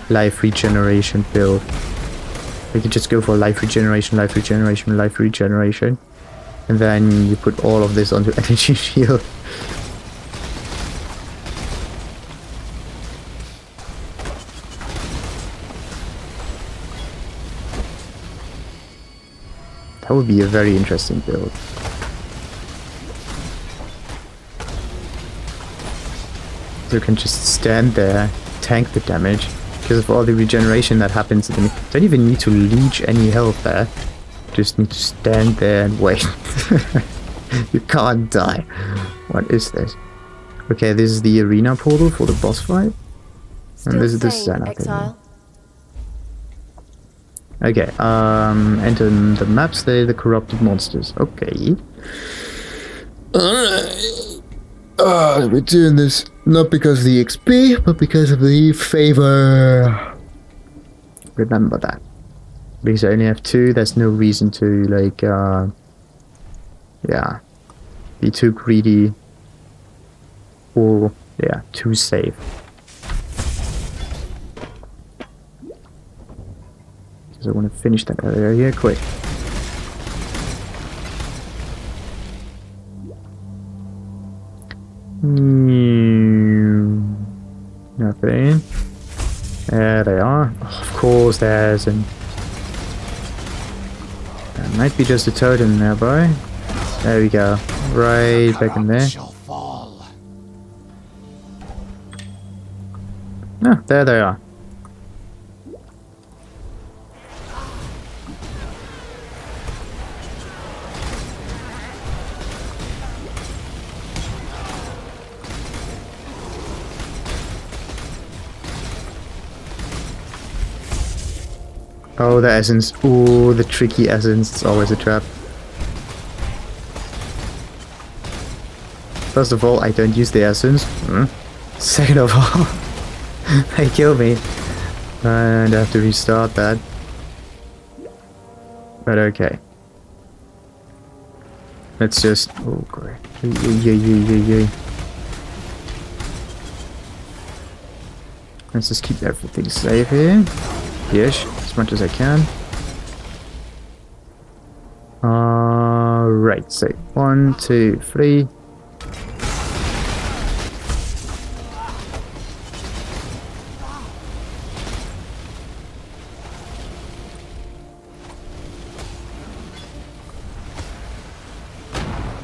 life regeneration build. We could just go for life regeneration, life regeneration, life regeneration. And then you put all of this onto energy shield. That would be a very interesting build. So you can just stand there, tank the damage. Because of all the regeneration that happens, then you don't even need to leech any health there. You just need to stand there and wait. You can't die. What is this? Okay, this is the arena portal for the boss fight. And this is the Zana thing. Okay, enter the maps, they're the corrupted monsters. Okay. Alright. We're doing this not because of the XP, but because of the favor. Remember that. Because I only have 2, there's no reason to, like, yeah, be too greedy. Or, yeah, too safe. Because I want to finish that area here quick. Nothing. There they are. Oh, of course there's an... There might be just a totem nearby. There we go. Right back in there. Ah, there they are. Oh, the essence. Ooh, the tricky essence. It's always a trap. First of all, I don't use the essence. Second of all, they kill me. And I have to restart that. But okay. Let's just... Oh, great. Let's just keep everything safe here. Yes, as much as I can. Right, so 1, 2, 3.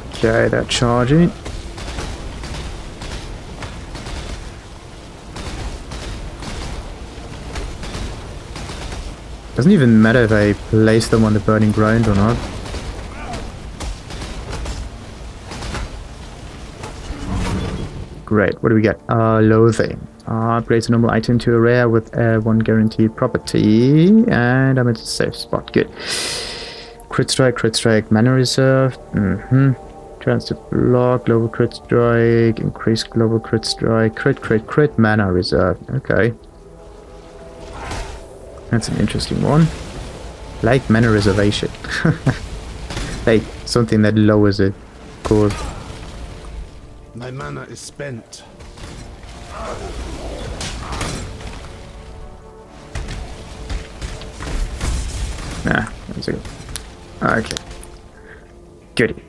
Okay, that charging. Doesn't even matter if I place them on the burning ground or not. Great, what do we get? Loathing. Upgrades a normal item to a rare with one guaranteed property. And I'm at a safe spot, good. Crit strike, mana reserve. Transfer block, global crit strike, increased global crit strike, crit, mana reserve. Okay. That's an interesting one. Like mana reservation. Like something that lowers it. Cool. My mana is spent. Nah, that's good. Okay. Goody.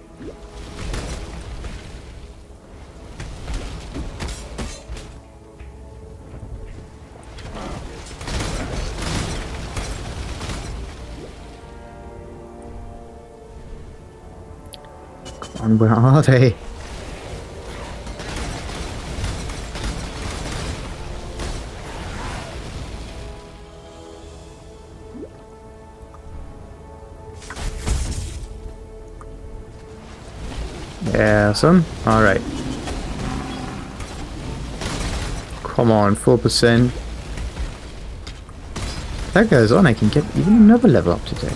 Come on, where are they? Awesome. Alright. Come on, 4%. If that goes on, I can get even another level up today.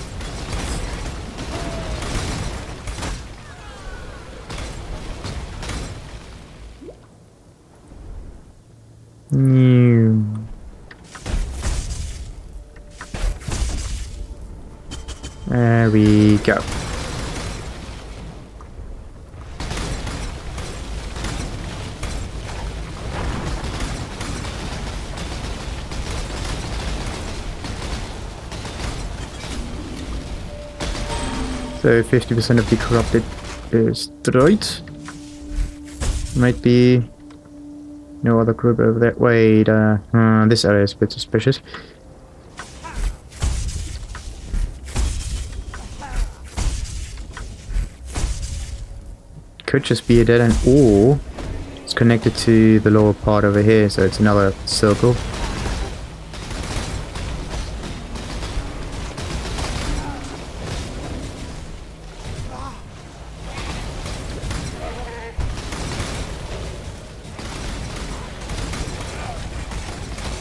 There we go. So 50% of the corrupted is destroyed. Might be no other group over there. Wait, this area is a bit suspicious. Could just be a dead end, or it's connected to the lower part over here, so it's another circle.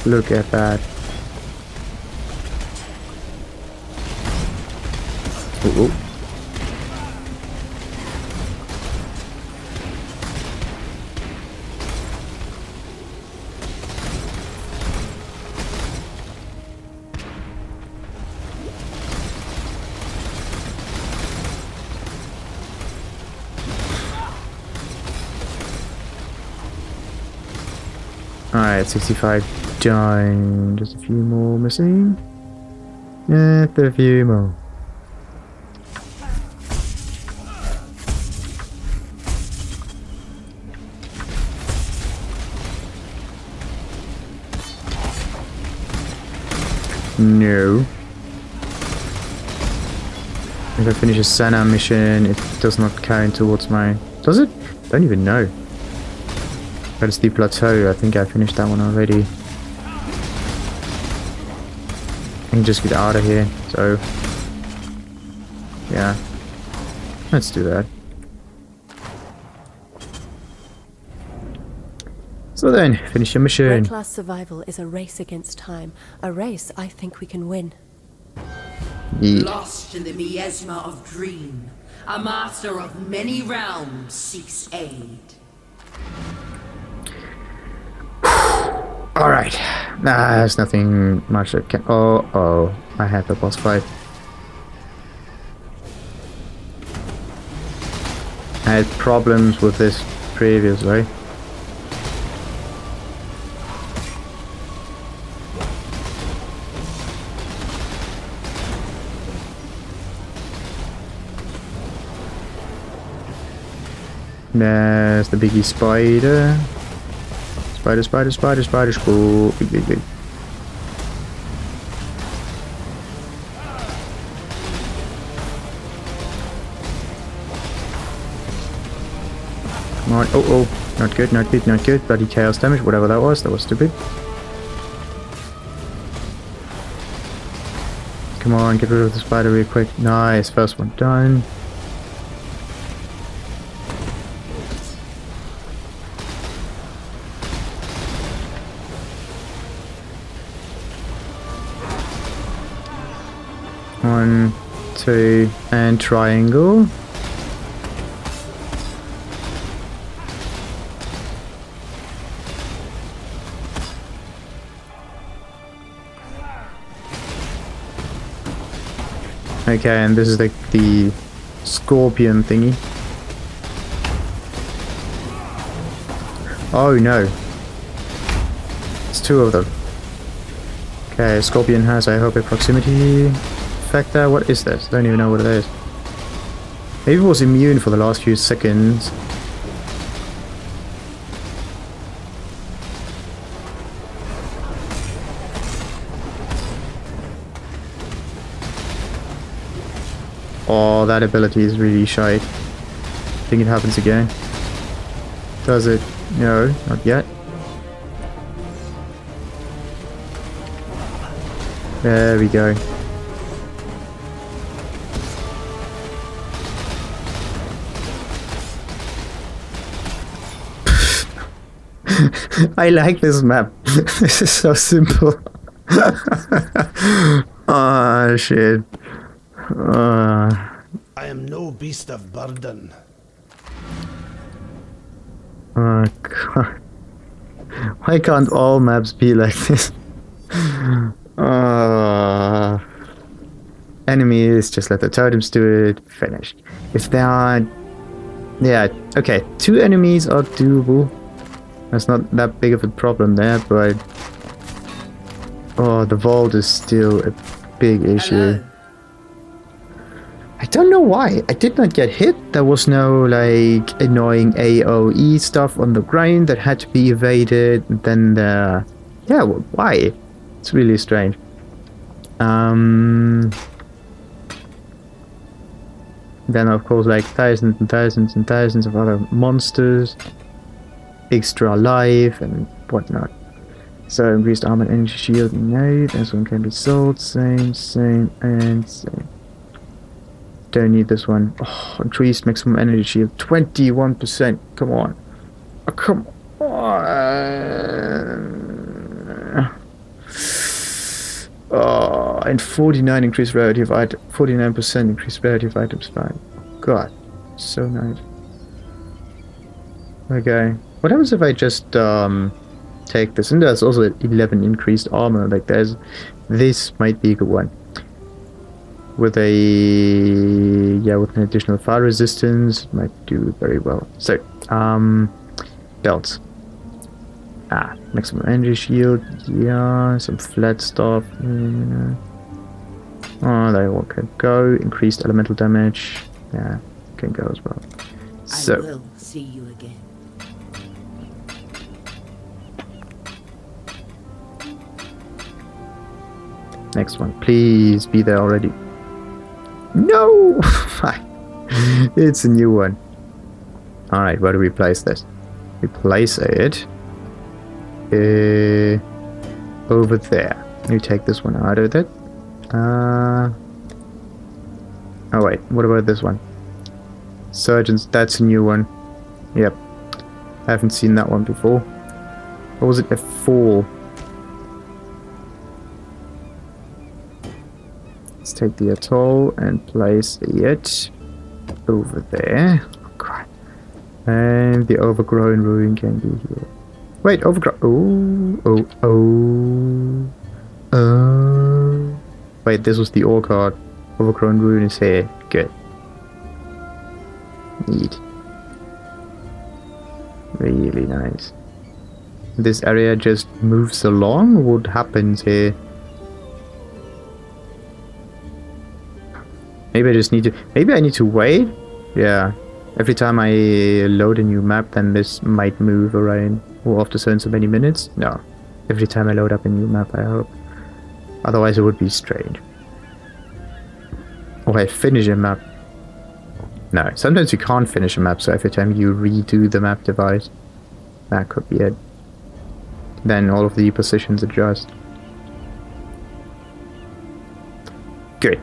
Look at that. Oh. Alright, 65 done. Just a few more missing. Yeah, a few more. No. If I finish a Zana mission, it does not count towards my... Does it? Don't even know. That's the plateau. I think I finished that one already. I can just get out of here. So, yeah. Let's do that. So then, finish your mission. Red-class survival is a race against time. A race I think we can win. Yeah. Lost in the miasma of dream, a master of many realms seeks aid. Alright. Nah, there's nothing much that can... Oh, I had the boss fight. I had problems with this previously. There's the biggie spider. Spider, school. Big. Come on. Oh. Not good. Bloody chaos damage, whatever that was stupid. Come on, get rid of the spider real quick. Nice, first one done. One, two, and triangle. Okay, and this is like the scorpion thingy. Oh no. It's two of them. Okay, scorpion has, I hope, a proximity factor. What is this? I don't even know what it is. Maybe it was immune for the last few seconds. Oh, that ability is really shite. I think it happens again. Does it? No, not yet. There we go. I like this map. This is so simple. Oh shit. I am no beast of burden. Oh god. Why can't all maps be like this? Enemies, just let the totems do it. Finished. If there are... Yeah, okay. 2 enemies are doable. That's not that big of a problem there, but... Oh, the vault is still a big issue. Hello. I don't know why. I did not get hit. There was no like annoying AoE stuff on the ground that had to be evaded. Then the yeah, why? It's really strange. Then of course like thousands and thousands and thousands of other monsters, extra life and whatnot. So increased armor and energy shield. No, this one can be sold. Same, and same. Don't need this one. Oh, increased maximum energy shield 21%. Come on. Oh, come on. Oh, and 49 increased rarity of items. 49% increased rarity of items. Fine. God, so nice. Okay. What happens if I just take this? And there's also 11 increased armor. Like there's, this might be a good one. With a, yeah, with an additional fire resistance, might do very well. So, belts. Ah, maximum energy shield, yeah, some flat stuff, yeah. Oh, they all can go. Increased elemental damage, yeah, can go as well. So, I will see you again. next one, please be there already. No! It's a new one. Alright, where do we place this? We place it over there. You take this one out of it. Oh wait, what about this one? Surgeons, that's a new one. Yep. I haven't seen that one before. Or was it F4? Let's take the atoll and place it over there. Oh god. And the overgrown ruin can be here. Wait, overgrown. Oh. Wait, this was the ore card. Overgrown ruin is here. Good. Neat. Really nice. This area just moves along. What happens here? Maybe I just need to... Maybe I need to wait? Yeah. Every time I load a new map, then this might move around. Or after so many minutes? No. Every time I load up a new map, I hope. Otherwise it would be strange. Or I finish a map. No, sometimes you can't finish a map, so every time you redo the map device, that could be it. Then all of the positions adjust. Good.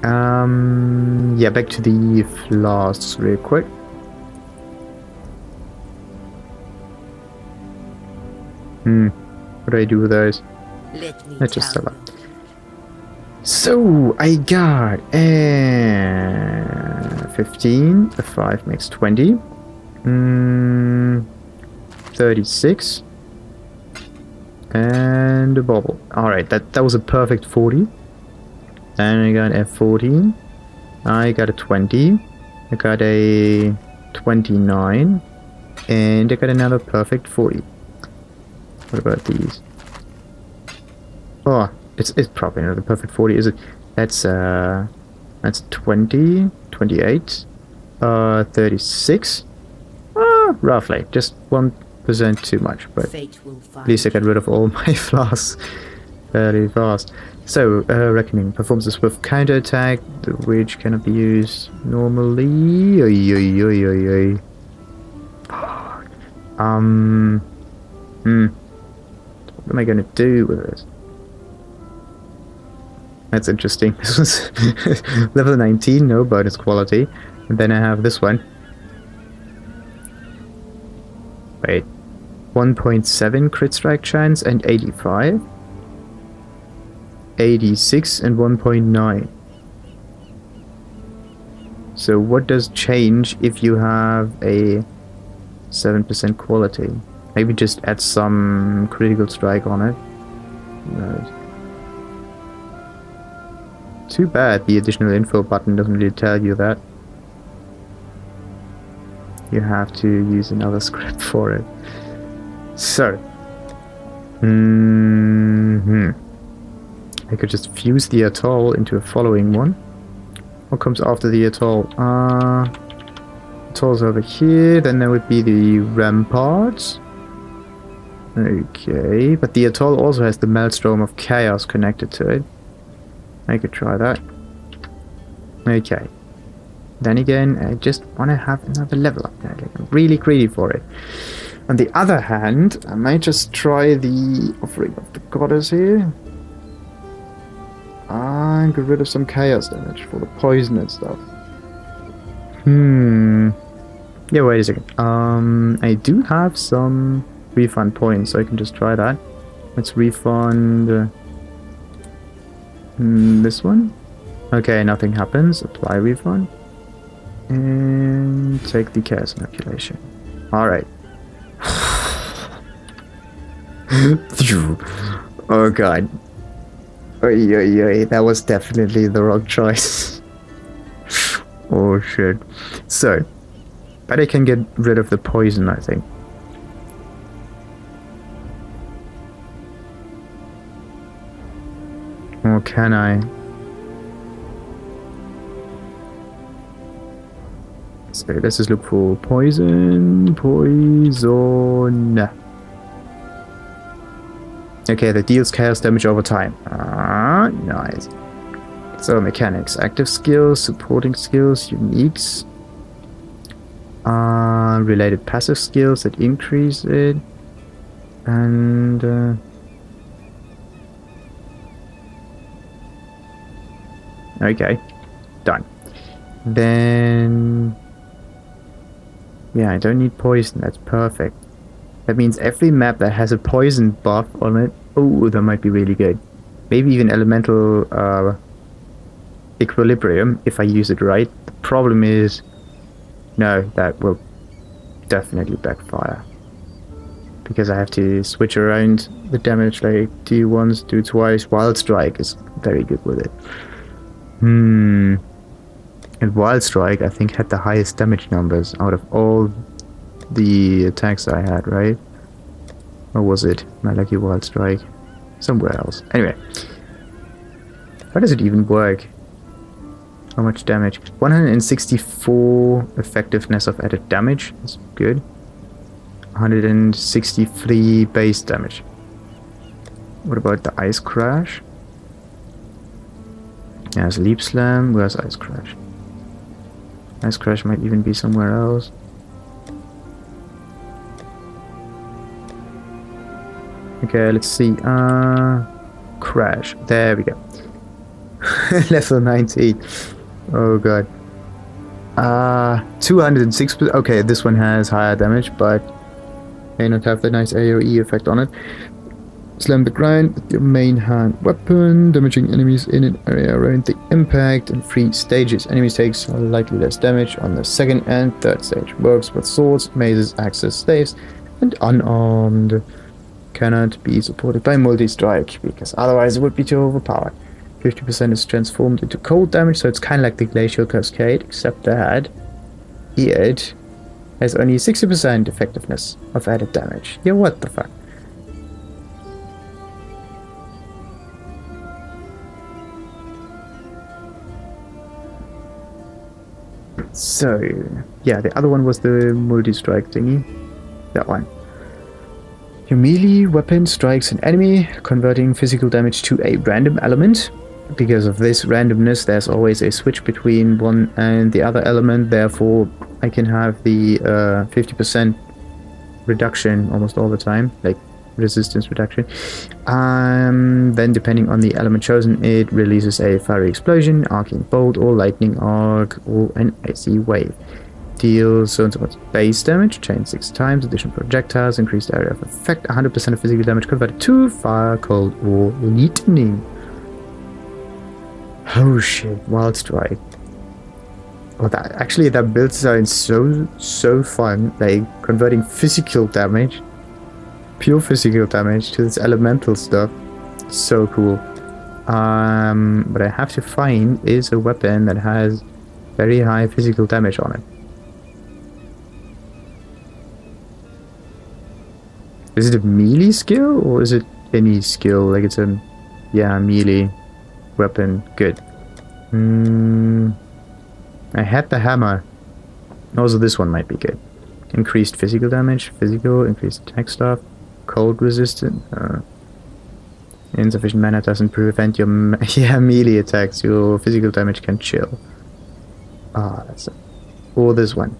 Yeah, back to the flasks real quick. What do I do with those? Let's just sell up. So I got 15. A 5 makes 20. 36. And a bubble. Alright, that was a perfect 40. Then I got a 14. I got a 20. I got a 29. And I got another perfect 40. What about these? Oh, it's probably not the perfect 40, is it? That's 20, 28, 36. Roughly, just 1% too much, but at least I got rid of all my flasks fairly fast. So, Reckoning performs a swift counterattack, which cannot be used normally. What am I gonna do with this? That's interesting. This was level 19, no bonus quality. And then I have this one. Wait. 1.7 crit strike chance and 85. 86 and 1.9. So what does change if you have a 7% quality? Maybe just add some critical strike on it. Right. Too bad the additional info button doesn't really tell you that. You have to use another script for it. So. I could just fuse the atoll into a following one. What comes after the atoll? Atoll's over here, then there would be the ramparts. Okay, but the atoll also has the Maelstrom of Chaos connected to it. I could try that. Okay. Then again, I just want to have another level up there. Like, I'm really greedy for it. On the other hand, I might just try the Offering of the Goddess here. And get rid of some chaos damage for the poison and stuff. Yeah, wait a second. I do have some refund points, so I can just try that. Let's refund this one. Okay, nothing happens. Apply refund. And take the chaos inoculation. Alright. Oh god. That was definitely the wrong choice. Oh shit. So, but I can get rid of the poison, I think. Or can I? So let's just look for poison. Okay, that deals chaos damage over time. Ah, nice. So mechanics, active skills, supporting skills, uniques. Related passive skills that increase it. And okay, done. Then yeah, I don't need poison, that's perfect. That means every map that has a poison buff on it, oh, that might be really good. Maybe even elemental equilibrium, if I use it right. The problem is, no, that will definitely backfire. Because I have to switch around the damage, like do once, do twice. Wild Strike is very good with it. And Wild Strike, I think, had the highest damage numbers out of all the attacks I had, right? Or was it my lucky Wild Strike? Somewhere else. Anyway. How does it even work? How much damage? 164 effectiveness of added damage. That's good. 163 base damage. What about the Ice Crash? There's Leap Slam. Where's Ice Crash? Ice Crash might even be somewhere else. Okay, let's see. Crash. There we go. Level 19. Oh god. 206%. Okay, this one has higher damage, but may not have the nice AoE effect on it. Slam the ground with your main hand weapon, damaging enemies in an area around the impact in 3 stages. Enemies take slightly less damage on the 2nd and 3rd stage. Works with swords, maces, axes, staves, and unarmed. Cannot be supported by multi-strike, because otherwise it would be too overpowered. 50% is transformed into cold damage, so it's kind of like the Glacial Cascade, except that it has only 60% effectiveness of added damage. Yeah, what the fuck? So, yeah, the other one was the multi-strike thingy. That one. Your melee weapon strikes an enemy, converting physical damage to a random element. Because of this randomness, there's always a switch between one and the other element, therefore I can have the 50% reduction almost all the time, like resistance reduction. Then depending on the element chosen, it releases a fiery explosion, arcing bolt, or lightning arc, or an icy wave. Deals so and so much base damage, chain 6 times, additional projectiles, increased area of effect, 100% of physical damage converted to fire, cold, or lightning. Oh shit, Wild Strike. Oh, that build sounds so fun, like converting physical damage, pure physical damage to this elemental stuff. So cool. What I have to find is a weapon that has very high physical damage on it. Is it a melee skill or is it any skill? Like it's a, yeah, melee weapon. Good. I had the hammer. Also, this one might be good. Increased physical damage, physical, increased attack stuff, cold resistant. Insufficient mana doesn't prevent your melee attacks. Your physical damage can chill. Ah, that's it. Or this one.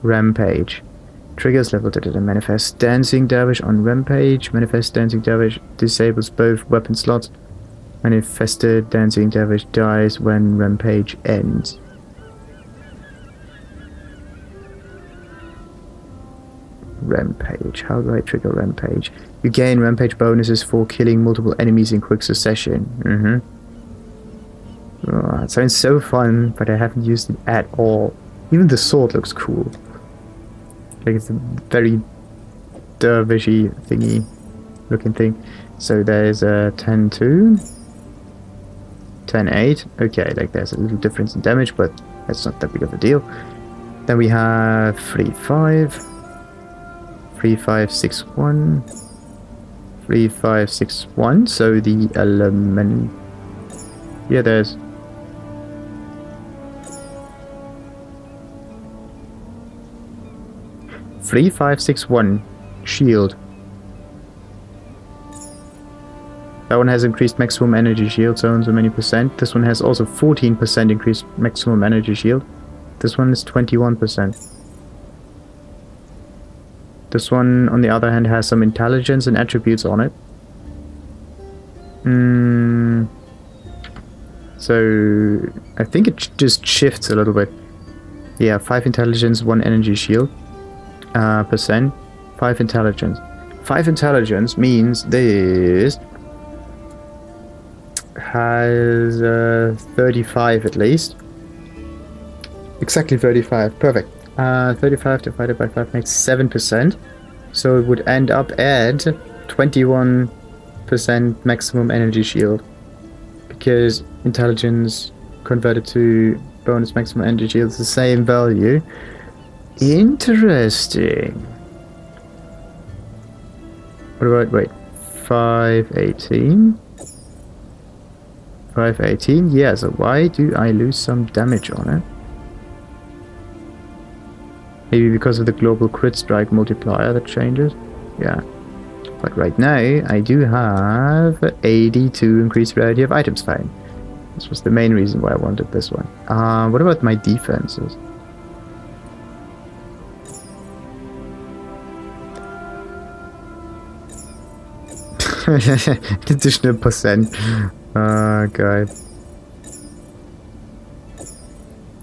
Rampage. Triggers level to manifest dancing dervish on rampage. Manifest dancing dervish disables both weapon slots. Manifested dancing dervish dies when rampage ends. Rampage. How do I trigger rampage? You gain rampage bonuses for killing multiple enemies in quick succession. Oh, it sounds so fun, but I haven't used it at all. Even the sword looks cool. Like it's a very dervishy thingy looking thing. So there's a 10-2. 10-8. Okay, like there's a little difference in damage, but that's not that big of a deal. Then we have 3-5. 3-5-6-1. 3-5-6-1. So the element. Yeah, there's. Three, 5, 6, 1. Shield. That one has increased maximum energy shield, so many percent. This one has also 14% increased maximum energy shield. This one is 21%. This one, on the other hand, has some intelligence and attributes on it. So I think it just shifts a little bit. Yeah, 5 intelligence, 1 energy shield. Percent. 5 intelligence. 5 intelligence means this has 35 at least. Exactly 35. Perfect. 35 divided by 5 makes 7%. So it would end up at 21% maximum energy shield. Because intelligence converted to bonus maximum energy shield is the same value. Interesting. What about, wait, 518? 518? Yeah, so why do I lose some damage on it? Maybe because of the global crit strike multiplier that changes? Yeah. But right now, I do have 82 increased variety of items found. This was the main reason why I wanted this one. What about my defenses? Additional percent. Oh god.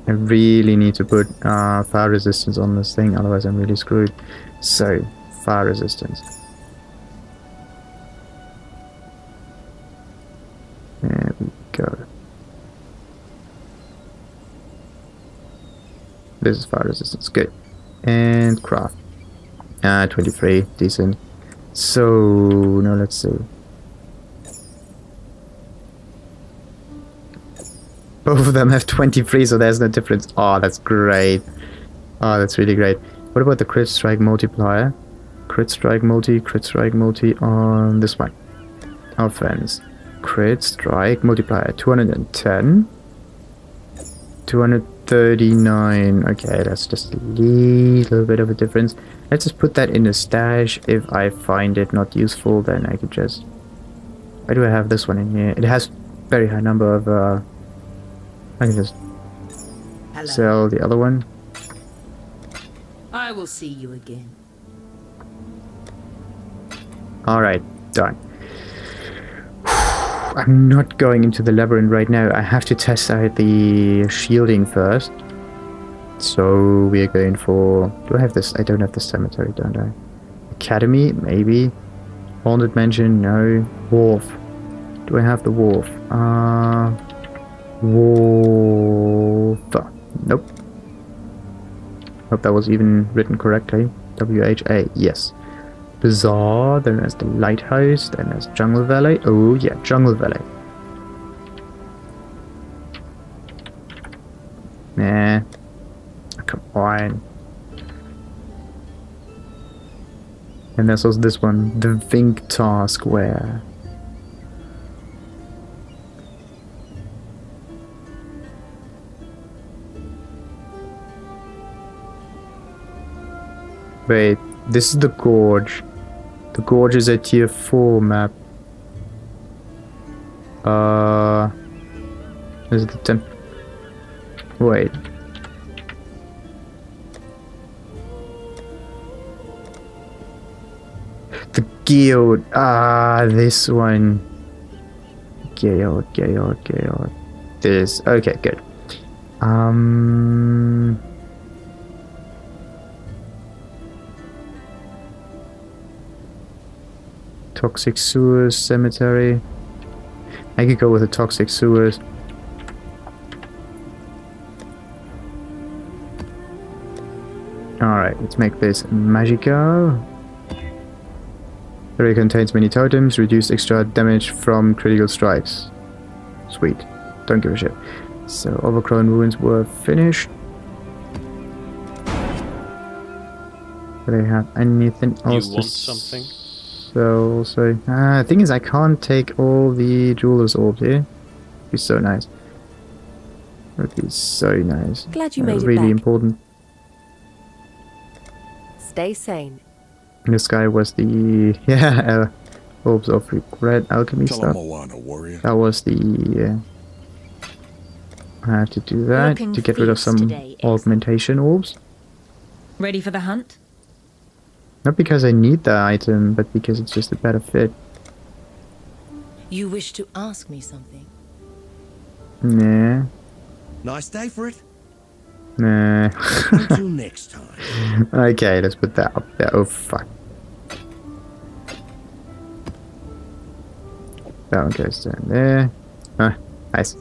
I really need to put fire resistance on this thing, otherwise I'm really screwed. So, fire resistance. There we go. This is fire resistance, good. And craft. 23, decent. So, now let's see. Both of them have 23, so there's no difference. Oh, that's great. Oh, that's really great. What about the crit strike multiplier? Crit strike multi on this one. Offense. Crit strike multiplier. 210. 239. Okay, that's just a little bit of a difference. Let's just put that in the stash. If I find it not useful, then I could just... Why do I have this one in here? It has very high number of... I can just sell the other one. I will see you again. Alright, done. I'm not going into the labyrinth right now. I have to test out the shielding first. So we are going for... Do I have this? I don't have the cemetery, don't I? Academy? Maybe. Haunted Mansion? No. Wharf. Do I have the wharf? Wharf. Nope. Hope that was even written correctly. W-H-A. Yes. Bazaar. Then there's the lighthouse. Then there's Jungle Valley. Oh yeah, Jungle Valley. Nah. Come on. And there's also this one. The Vinctar Square. Wait, this is the gorge. The gorge is a tier 4 map. Is it the temp? Wait. The guild. Ah, this one. Guild. This. Okay, good. Toxic sewers, cemetery. I could go with the toxic sewers. Alright, let's make this magical. The area contains many totems, reduce extra damage from critical strikes. Sweet. Don't give a shit. So, overgrown ruins were finished. Do they have anything else? You want something? So, the thing is, I can't take all the jeweler's orbs here. It'd be so nice. It would be so nice. Glad you made it really back. important. Stay sane. This guy was the orbs of regret alchemy stuff. Warrior. That was the. I have to do that Looking to get rid of fierce some today, augmentation orbs. Ready for the hunt? Not because I need the item, but because it's just a better fit. You wish to ask me something? Nah. Nice day for it. Nah. Until next time. Okay, let's put that up there. Oh fuck. That one goes down there. Ah, nice.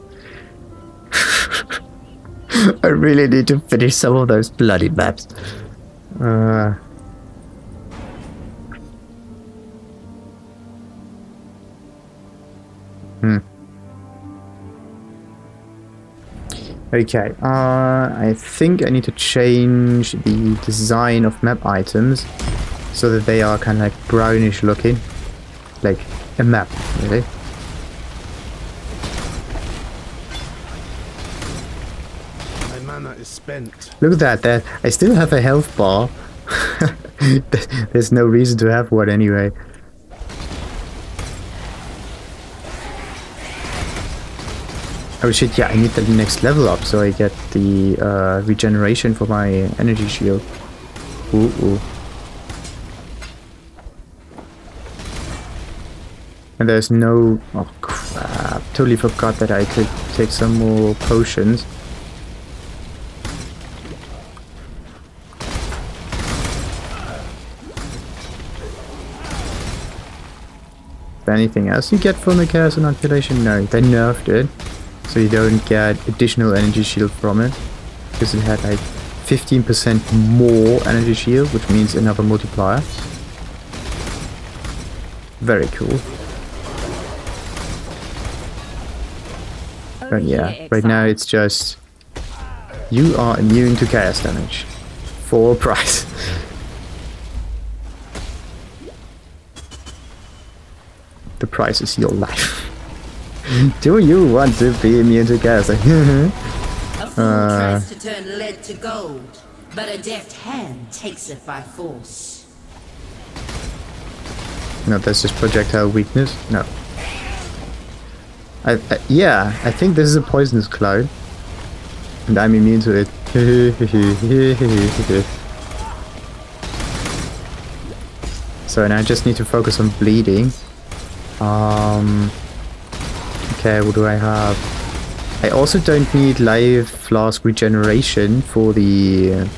I really need to finish some of those bloody maps. Okay, I think I need to change the design of map items so that they are kind of like brownish looking. Like a map, really. My mana is spent. Look at that, there. I still have a health bar. There's no reason to have one anyway. Oh shit, yeah, I need the next level up so I get the regeneration for my energy shield. Ooh. And there's no... Oh crap, totally forgot that I could take some more potions. Is there anything else you get from the Chaos Inoculation? No, they nerfed it. So you don't get additional energy shield from it. Because it had like 15% more energy shield, which means another multiplier. Very cool. But yeah, right now it's just... You are immune to chaos damage. For a price. The price is your life. Do you want to be immune to chaos? A fool tries to turn lead to gold, but a deft hand takes it by force. No, that's just projectile weakness. No. Yeah, I think this is a poisonous cloud. And I'm immune to it. So now I just need to focus on bleeding. Okay, what do I have? I also don't need life flask regeneration for the...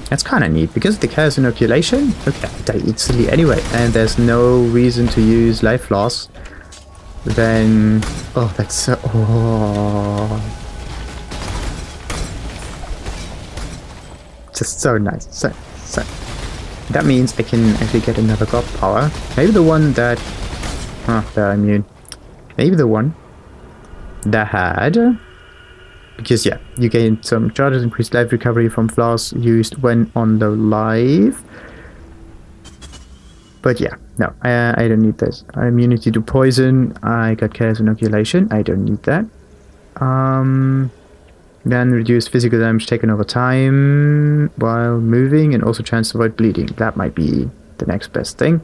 That's kind of neat, because of the chaos inoculation. Okay, I die instantly anyway, and there's no reason to use life flasks. Then... Oh, that's so... Oh... Just so nice. So... That means I can actually get another god power. Maybe the one that... Oh, they're immune. Maybe the one that had... Because yeah, you gain some charges, increased life recovery from flasks used when on the live. But yeah, no, I don't need this. Immunity to poison, I got chaos inoculation, I don't need that. Then reduce physical damage taken over time while moving, and also chance to avoid bleeding. That might be the next best thing.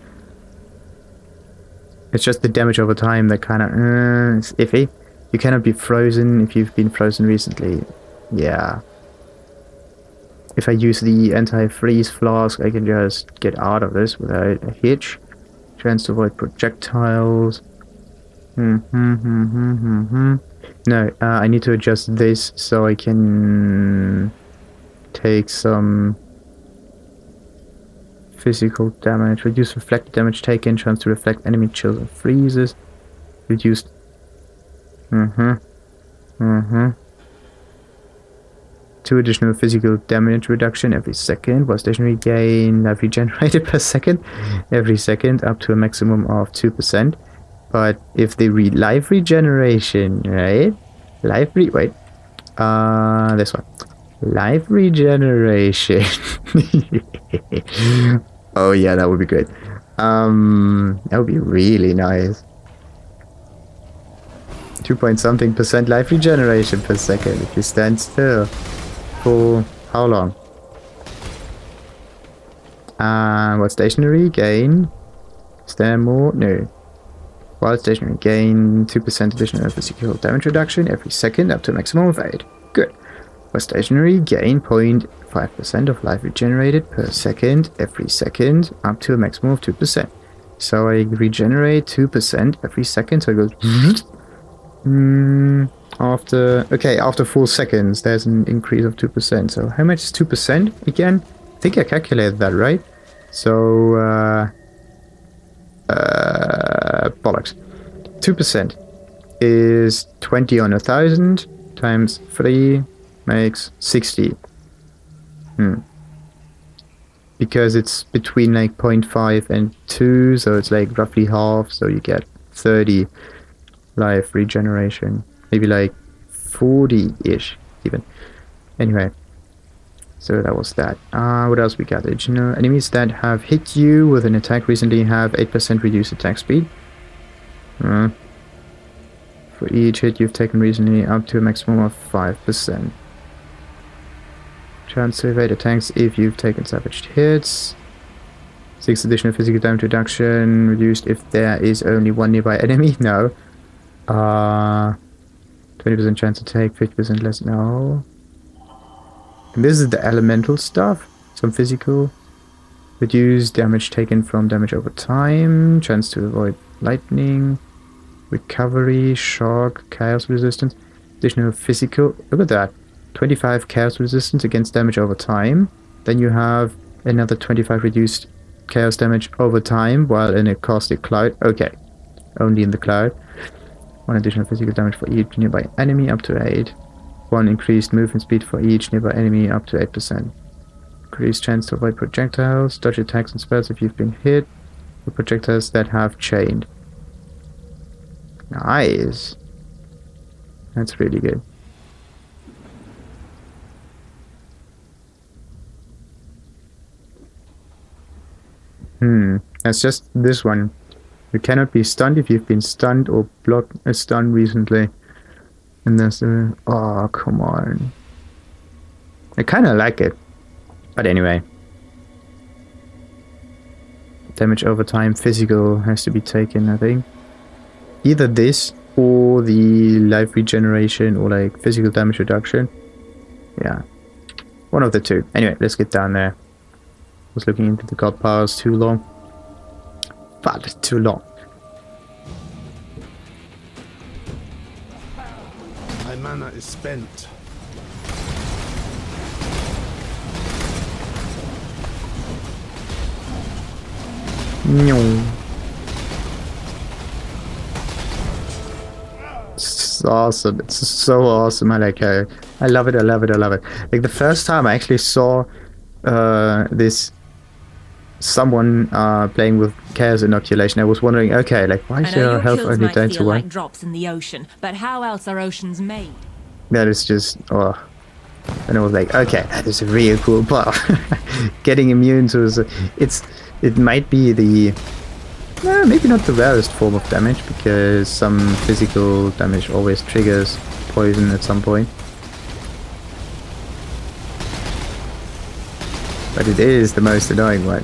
It's just the damage over time that kind of is iffy. You cannot be frozen if you've been frozen recently. Yeah. If I use the anti-freeze flask, I can just get out of this without a hitch. Chance to avoid projectiles. No, I need to adjust this so I can take some physical damage. Reduce reflected damage taken. Chance to reflect enemy chills and freezes. Reduced. 2 additional physical damage reduction every second, while stationary gain life regenerated per second every second, up to a maximum of 2%. But if the life regeneration, right? This one. Life regeneration. Oh yeah, that would be great. That would be really nice. 2-point-something% life regeneration per second if you stand still. For how long? What stationary gain? Stand more? No. While stationary gain 2% additional physical damage reduction every second up to a maximum of 8. Good. While stationary gain 0.5% of life regenerated per second every second up to a maximum of 2%. So I regenerate 2% every second, so it goes after 4 seconds there's an increase of 2%. So how much is 2% again? I think I calculated that right. So bollocks. 2% is 20 on 1,000 times 3 makes 60. Because it's between like 0.5 and 2, so it's like roughly half, so you get 30 life regeneration. Maybe like 40-ish even. Anyway, so that was that. What else we got? Additional enemies that have hit you with an attack recently have 8% reduced attack speed. For each hit you've taken recently, up to a maximum of 5%. Chance to evade attacks if you've taken savaged hits. 6 additional physical damage reduction reduced if there is only one nearby enemy. No. 20% chance to take, 50% less. No. And this is the elemental stuff. Some physical. Reduce damage taken from damage over time. Chance to avoid lightning. Recovery, shock, chaos resistance. Additional physical. Look at that. 25 chaos resistance against damage over time. Then you have another 25 reduced chaos damage over time while in a caustic cloud. Okay. Only in the cloud. 1 additional physical damage for each nearby enemy up to 8. 1 increased movement speed for each nearby enemy up to 8%. Increased chance to avoid projectiles. Dodge attacks and spells if you've been hit with projectiles that have chained. Nice. That's really good. That's just this one. You cannot be stunned if you've been stunned or blocked a stun recently. And there's a... Oh, come on. I kind of like it. But anyway. Damage over time, physical has to be taken, I think. Either this or the life regeneration or like physical damage reduction. Yeah. One of the two. Anyway, let's get down there. Was looking into the god powers too long. But too long. My mana is spent. No. It's awesome. It's so awesome. I like it. I love it. I love it. I love it. Like the first time I actually saw this someone playing with chaos inoculation, I was wondering, okay, like why is your health only down to 1? Like drops in the ocean, but how else are oceans made? That is just and I was like, okay, that is a real cool part. Getting immune to it might be the maybe not the rarest form of damage, because some physical damage always triggers poison at some point. But it is the most annoying one.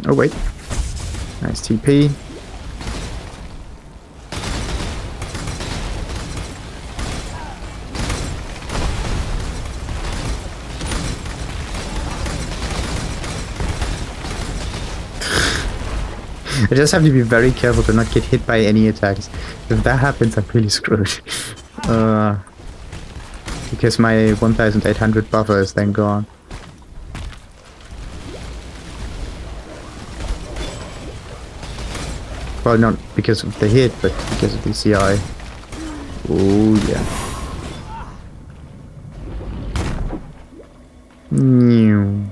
Oh wait. Nice TP. I just have to be very careful to not get hit by any attacks. If that happens, I'm really screwed. Because my 1800 buffer is then gone. Well, not because of the hit, but because of the CI. Oh, yeah. New.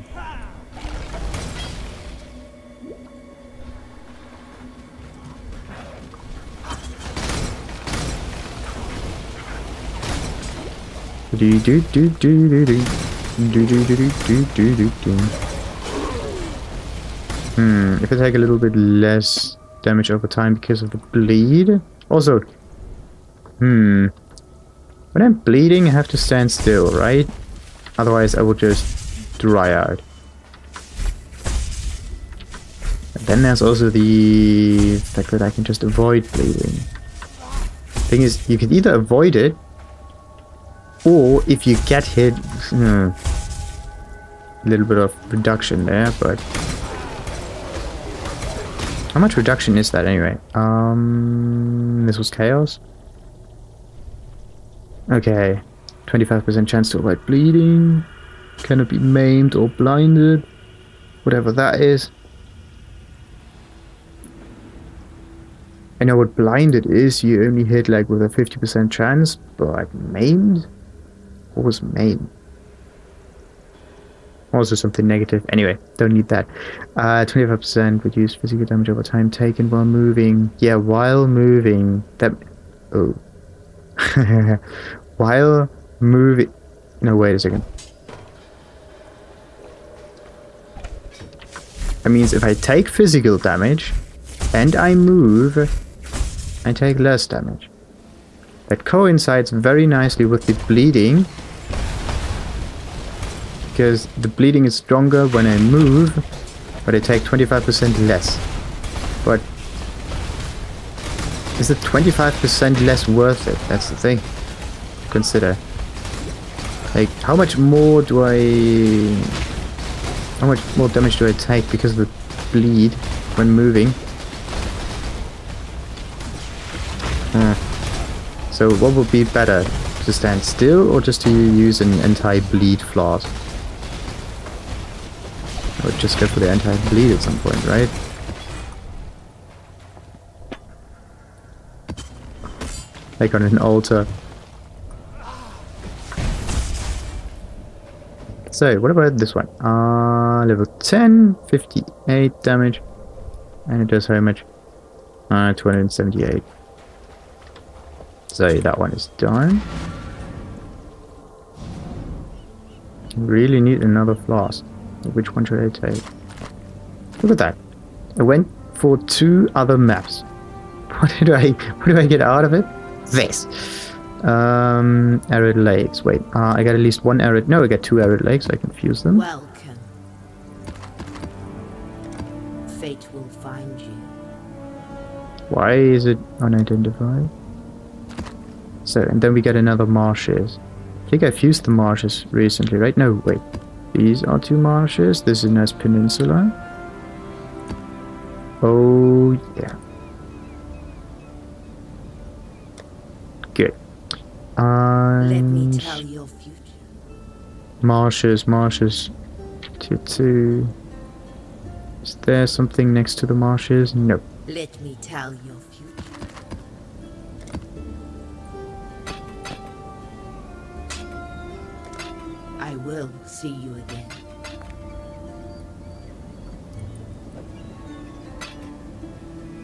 Do do do do do do do do do do do do do. If I take a little bit less damage over time because of the bleed. Also, when I'm bleeding, I have to stand still, right? Otherwise, I will just dry out. And then there's also the fact that I can just avoid bleeding. Thing is, you can either avoid it, or if you get hit, a little bit of reduction there, but how much reduction is that anyway? This was chaos. Okay, 25% chance to avoid bleeding. Cannot be maimed or blinded, whatever that is. I know what blinded is. You only hit like with a 50% chance, but maimed. What was main? Also something negative. Anyway, don't need that. 25% reduced physical damage over time taken while moving. Yeah, while moving. That. Oh. While moving. No, wait a second. That means if I take physical damage and I move, I take less damage. That coincides very nicely with the bleeding. Because the bleeding is stronger when I move, but I take 25% less. But is the 25% less worth it? That's the thing. Consider. Like, how much more damage do I take because of the bleed when moving? So what would be better? To stand still or just to use an anti-bleed floss? I would just go for the anti-bleed at some point, right? Like on an altar. So, what about this one? Level 10, 58 damage. And it does how much? 278. So, that one is done. Really need another floss. Which one should I take? Look at that. I went for 2 other maps. What do I get out of it? This. Arid lakes. Wait, I got at least 1 arid. No, I got 2 arid lakes. I confuse them. Welcome. Fate will find you. Why is it unidentified? So, and then we get another marshes. I think I fused the marshes recently, right? No, wait. These are 2 marshes. This is a nice peninsula. Oh, yeah. Good. Let me tell your future. Marshes. Tier 2. Is there something next to the marshes? No. Let me tell your future. I will see you again.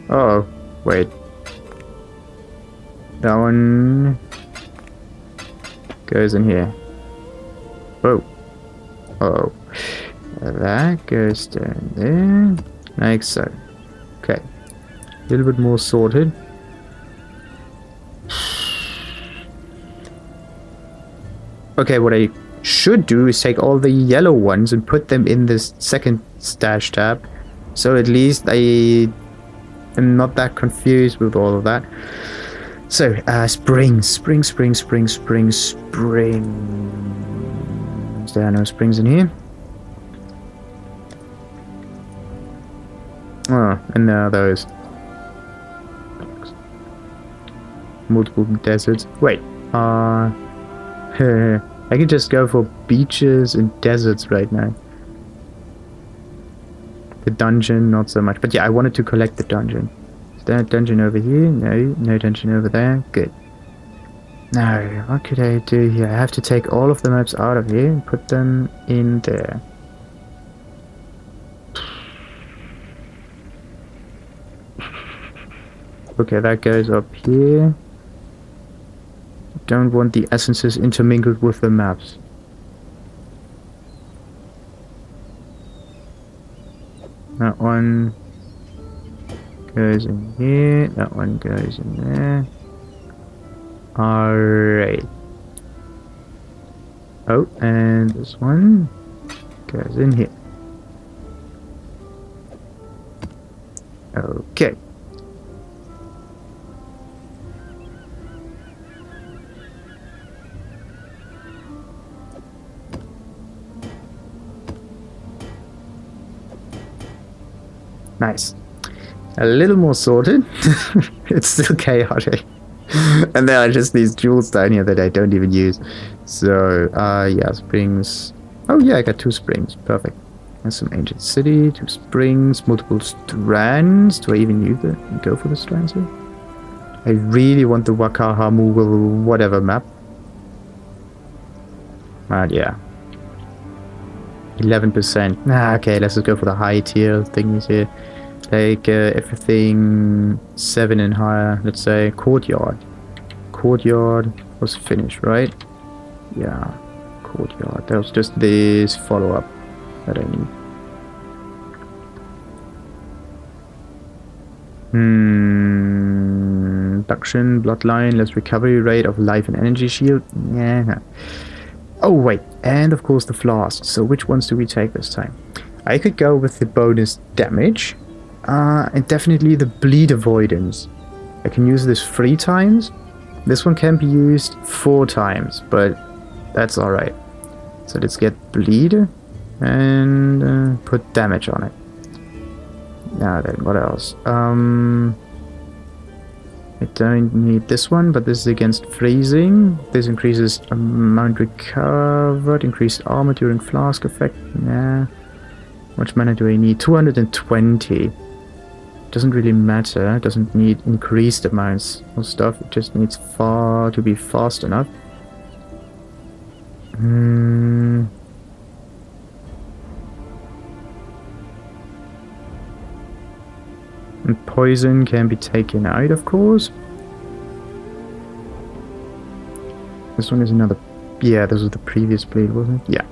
Oh, wait. That one goes in here. that goes down there, like so. Okay, a little bit more sorted. Okay, what I should do is take all the yellow ones and put them in this second stash tab, so at least I am not that confused with all of that. So, springs. There are no springs in here. Oh, and there are those. Multiple deserts. Wait, I could just go for beaches and deserts right now. The dungeon, not so much. But yeah, I wanted to collect the dungeon. Is there a dungeon over here? No, no dungeon over there. Good. Now, what could I do here? I have to take all of the maps out of here and put them in there. Okay, that goes up here. Don't want the essences intermingled with the maps. That one goes in here, that one goes in there. Alright. Oh, and this one goes in here. Okay. Nice. A little more sorted. It's still chaotic. And there are just these jewels down here that I don't even use. So, yeah, springs. Oh yeah, I got 2 springs. Perfect. There's some ancient city, 2 springs, multiple strands. Do I even use it? Go for the strands here? I really want the Wakahamu whatever map. Yeah. 11%. Okay, let's just go for the high tier thingies here. Like everything 7 and higher. Let's say courtyard. Courtyard was finished, right? Yeah, courtyard. That was just this follow-up that I need. Induction, bloodline, less recovery rate of life and energy shield. Yeah. Oh wait, and of course the flask. So which ones do we take this time? I could go with the bonus damage. And definitely the bleed avoidance. I can use this 3 times. This one can be used 4 times, but that's alright. So let's get bleed and put damage on it. Now then, what else? I don't need this one, but this is against freezing. This increases amount recovered, increased armor during flask effect. Nah. How much mana do I need? 220. Doesn't really matter. It doesn't need increased amounts of stuff. It just needs to be fast enough. And poison can be taken out, of course. This one is another. Yeah, this was the previous blade, wasn't it? Yeah.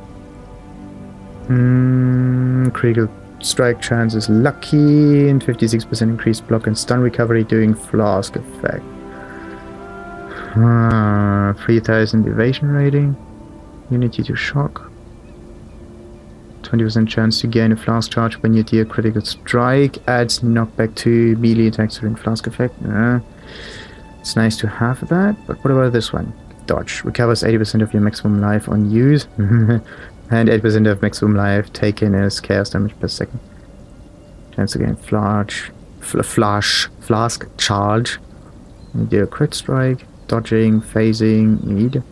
Critical strike chance is lucky, and 56% increased block and stun recovery during flask effect. 3000 evasion rating. Immunity to shock. 20% chance to gain a flask charge when you deal critical strike. Adds knockback to melee attacks during flask effect. It's nice to have that, but what about this one? Dodge. Recovers 80% of your maximum life on use. And 8% of maximum life taken as chaos damage per second. Chance to gain flask charge. You do a crit strike, dodging, phasing, need.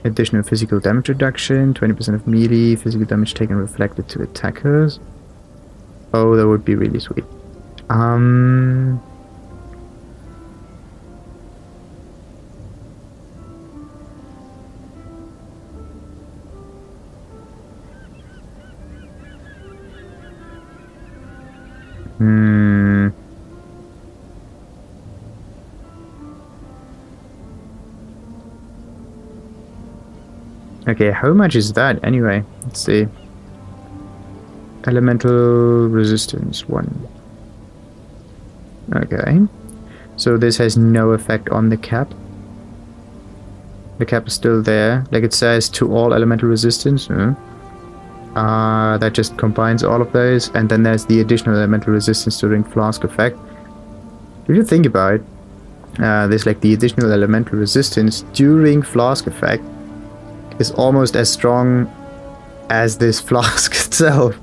Additional physical damage reduction, 20% of melee, physical damage taken reflected to attackers. Oh, that would be really sweet. Okay, how much is that anyway? Let's see. Elemental resistance 1. Okay. So this has no effect on the cap. The cap is still there. Like it says to all elemental resistance. That just combines all of those. And then there's the additional elemental resistance during flask effect. If you think about it, there's like the additional elemental resistance during flask effect is almost as strong as this flask itself.